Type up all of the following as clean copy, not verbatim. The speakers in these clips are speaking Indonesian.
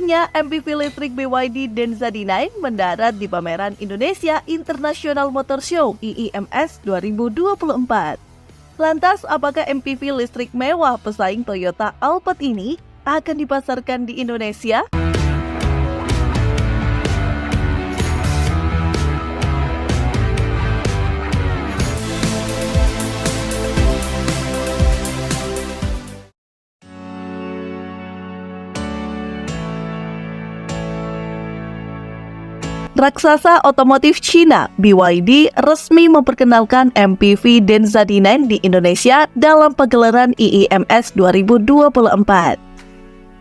Akhirnya MPV listrik BYD Denza D9 mendarat di pameran Indonesia International Motor Show IIMS 2024. Lantas, apakah MPV listrik mewah pesaing Toyota Alphard ini akan dipasarkan di Indonesia? Raksasa otomotif Cina, BYD, resmi memperkenalkan MPV Denza D9 di Indonesia dalam pagelaran IIMS 2024.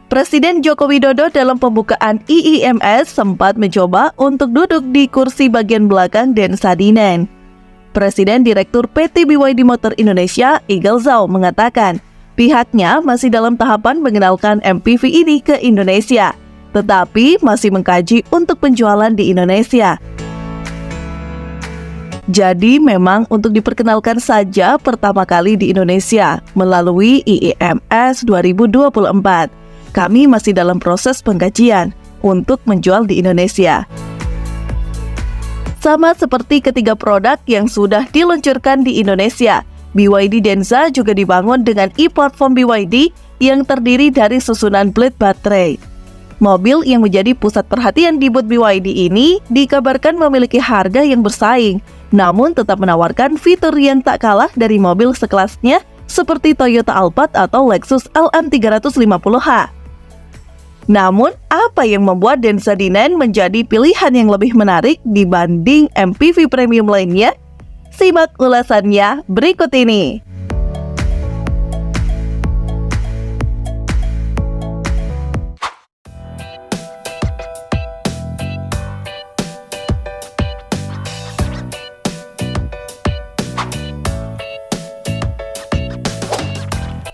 Presiden Joko Widodo dalam pembukaan IIMS sempat mencoba untuk duduk di kursi bagian belakang Denza D9. Presiden Direktur PT BYD Motor Indonesia, Igel Zhou, mengatakan pihaknya masih dalam tahapan mengenalkan MPV ini ke Indonesia, tetapi masih mengkaji untuk penjualan di Indonesia. Jadi memang untuk diperkenalkan saja pertama kali di Indonesia melalui IIMS 2024. Kami masih dalam proses pengkajian untuk menjual di Indonesia. Sama seperti ketiga produk yang sudah diluncurkan di Indonesia, BYD Denza juga dibangun dengan e-platform BYD yang terdiri dari susunan blade baterai. Mobil yang menjadi pusat perhatian di booth BYD ini dikabarkan memiliki harga yang bersaing, namun tetap menawarkan fitur yang tak kalah dari mobil sekelasnya seperti Toyota Alphard atau Lexus LM350h. Namun, apa yang membuat Denza D9 menjadi pilihan yang lebih menarik dibanding MPV premium lainnya? Simak ulasannya berikut ini.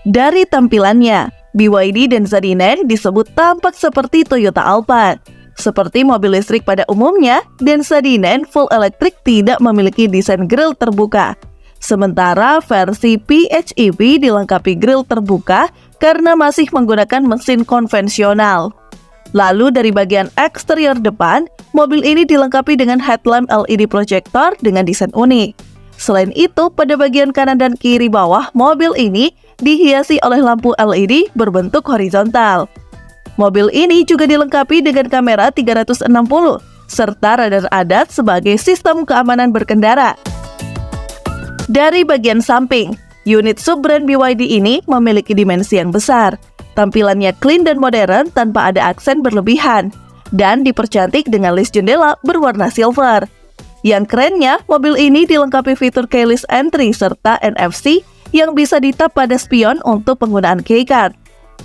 Dari tampilannya, BYD Denza D9 disebut tampak seperti Toyota Alphard. Seperti mobil listrik pada umumnya, Denza D9 full electric tidak memiliki desain grill terbuka. Sementara versi PHEV dilengkapi grill terbuka karena masih menggunakan mesin konvensional. Lalu dari bagian eksterior depan, mobil ini dilengkapi dengan headlamp LED projector dengan desain unik. Selain itu, pada bagian kanan dan kiri bawah mobil ini dihiasi oleh lampu LED berbentuk horizontal. Mobil ini juga dilengkapi dengan kamera 360 serta radar ADAS sebagai sistem keamanan berkendara. Dari bagian samping, unit sub-brand BYD ini memiliki dimensi yang besar. Tampilannya clean dan modern tanpa ada aksen berlebihan, dan dipercantik dengan list jendela berwarna silver. Yang kerennya, mobil ini dilengkapi fitur keyless entry serta NFC yang bisa ditap pada spion untuk penggunaan keycard.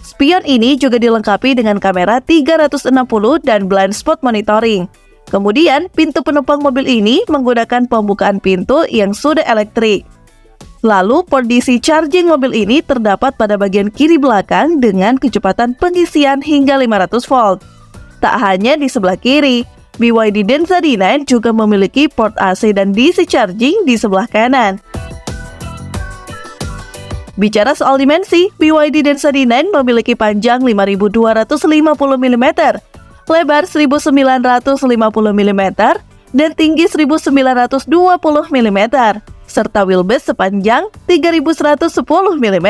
Spion ini juga dilengkapi dengan kamera 360 dan blind spot monitoring. Kemudian, pintu penumpang mobil ini menggunakan pembukaan pintu yang sudah elektrik. Lalu, port DC charging mobil ini terdapat pada bagian kiri belakang dengan kecepatan pengisian hingga 500 volt. Tak hanya di sebelah kiri, BYD Denza D9 juga memiliki port AC dan DC charging di sebelah kanan. Bicara soal dimensi, BYD Denza D9 memiliki panjang 5.250 mm, lebar 1.950 mm, dan tinggi 1.920 mm, serta wheelbase sepanjang 3.110 mm.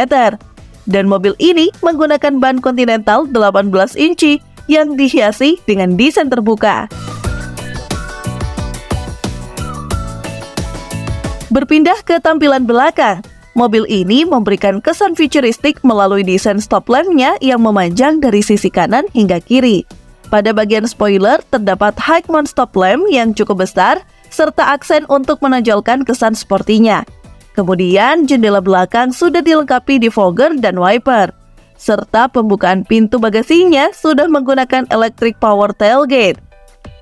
Dan mobil ini menggunakan ban Continental 18 inci yang dihiasi dengan desain terbuka. Berpindah ke tampilan belakang, mobil ini memberikan kesan futuristik melalui desain stop lamp-nya yang memanjang dari sisi kanan hingga kiri. Pada bagian spoiler terdapat high mount stop lamp yang cukup besar, serta aksen untuk menonjolkan kesan sportinya. Kemudian jendela belakang sudah dilengkapi defogger dan wiper, serta pembukaan pintu bagasinya sudah menggunakan electric power tailgate.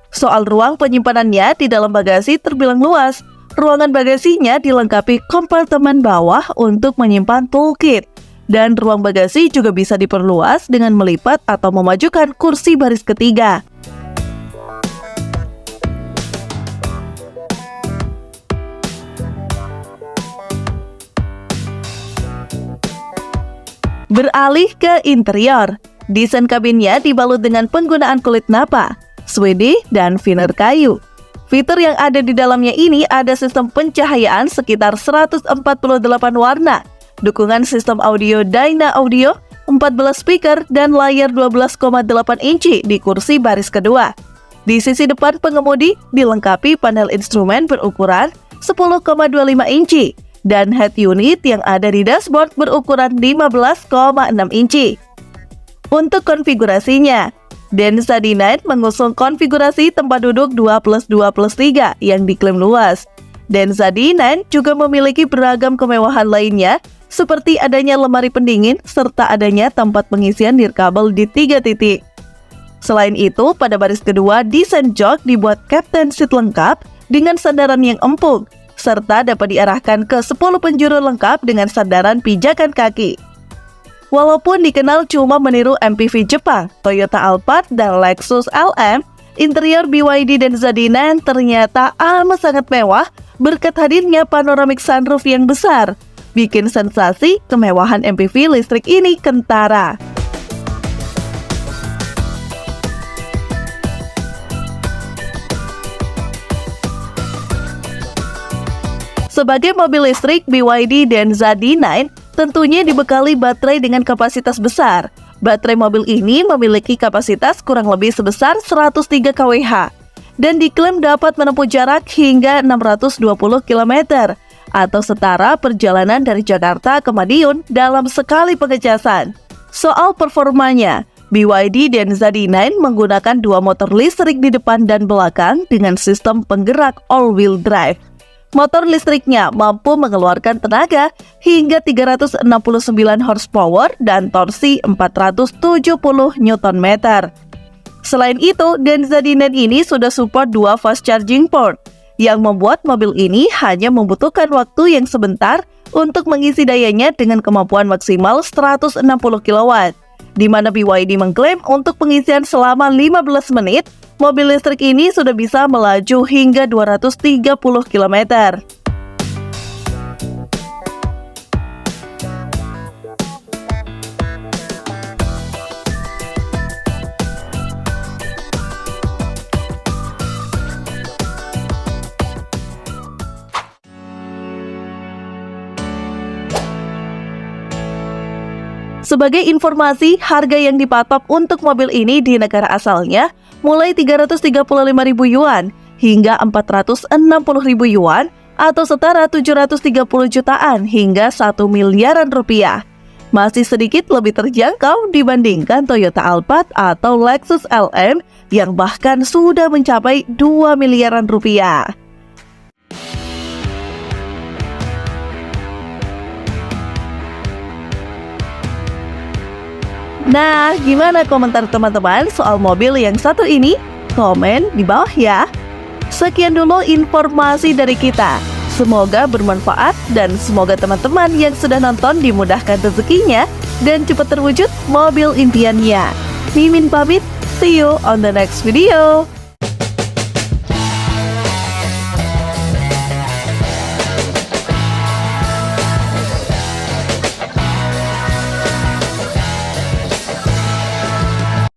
Soal ruang penyimpanannya di dalam bagasi terbilang luas. Ruangan bagasinya dilengkapi kompartemen bawah untuk menyimpan toolkit, dan ruang bagasi juga bisa diperluas dengan melipat atau memajukan kursi baris ketiga. Beralih ke interior, Desain kabinnya dibalut dengan penggunaan kulit napa, suede, dan veneer kayu. Fitur yang ada di dalamnya ini ada sistem pencahayaan sekitar 148 warna, dukungan sistem audio Dyna Audio, 14 speaker, dan layar 12,8 inci di kursi baris kedua. Di sisi depan pengemudi dilengkapi panel instrumen berukuran 10,25 inci dan head unit yang ada di dashboard berukuran 15,6 inci. Untuk konfigurasinya, Denza D9 mengusung konfigurasi tempat duduk 2+2+3 yang diklaim luas. Denza D9 juga memiliki beragam kemewahan lainnya, seperti adanya lemari pendingin serta adanya tempat pengisian nirkabel di 3 titik. Selain itu, pada baris kedua, desain jok dibuat captain seat lengkap dengan sandaran yang empuk, serta dapat diarahkan ke 10 penjuru lengkap dengan sandaran pijakan kaki. Walaupun dikenal cuma meniru MPV Jepang, Toyota Alphard, dan Lexus LM, interior BYD Denza D9 ternyata amat sangat mewah berkat hadirnya panoramic sunroof yang besar. Bikin sensasi kemewahan MPV listrik ini kentara. Sebagai mobil listrik, BYD Denza D9 tentunya dibekali baterai dengan kapasitas besar. Baterai mobil ini memiliki kapasitas kurang lebih sebesar 103 kWh dan diklaim dapat menempuh jarak hingga 620 km atau setara perjalanan dari Jakarta ke Madiun dalam sekali pengecasan. Soal performanya, BYD Denza D9 menggunakan 2 motor listrik di depan dan belakang dengan sistem penggerak all-wheel drive. Motor listriknya mampu mengeluarkan tenaga hingga 369 horsepower dan torsi 470 Nm. Selain itu, Denza D9 ini sudah support 2 fast charging port, yang membuat mobil ini hanya membutuhkan waktu yang sebentar untuk mengisi dayanya dengan kemampuan maksimal 160 kW, di mana BYD mengklaim untuk pengisian selama 15 menit, mobil listrik ini sudah bisa melaju hingga 230 km. Sebagai informasi, harga yang dipatok untuk mobil ini di negara asalnya mulai 335.000 yuan hingga 460.000 yuan atau setara 730 jutaan hingga 1 miliaran rupiah. Masih sedikit lebih terjangkau dibandingkan Toyota Alphard atau Lexus LM yang bahkan sudah mencapai 2 miliaran rupiah. Nah, gimana komentar teman-teman soal mobil yang satu ini? Komen di bawah ya. Sekian dulu informasi dari kita. Semoga bermanfaat dan semoga teman-teman yang sudah nonton dimudahkan rezekinya dan cepat terwujud mobil impiannya. Mimin pamit, see you on the next video.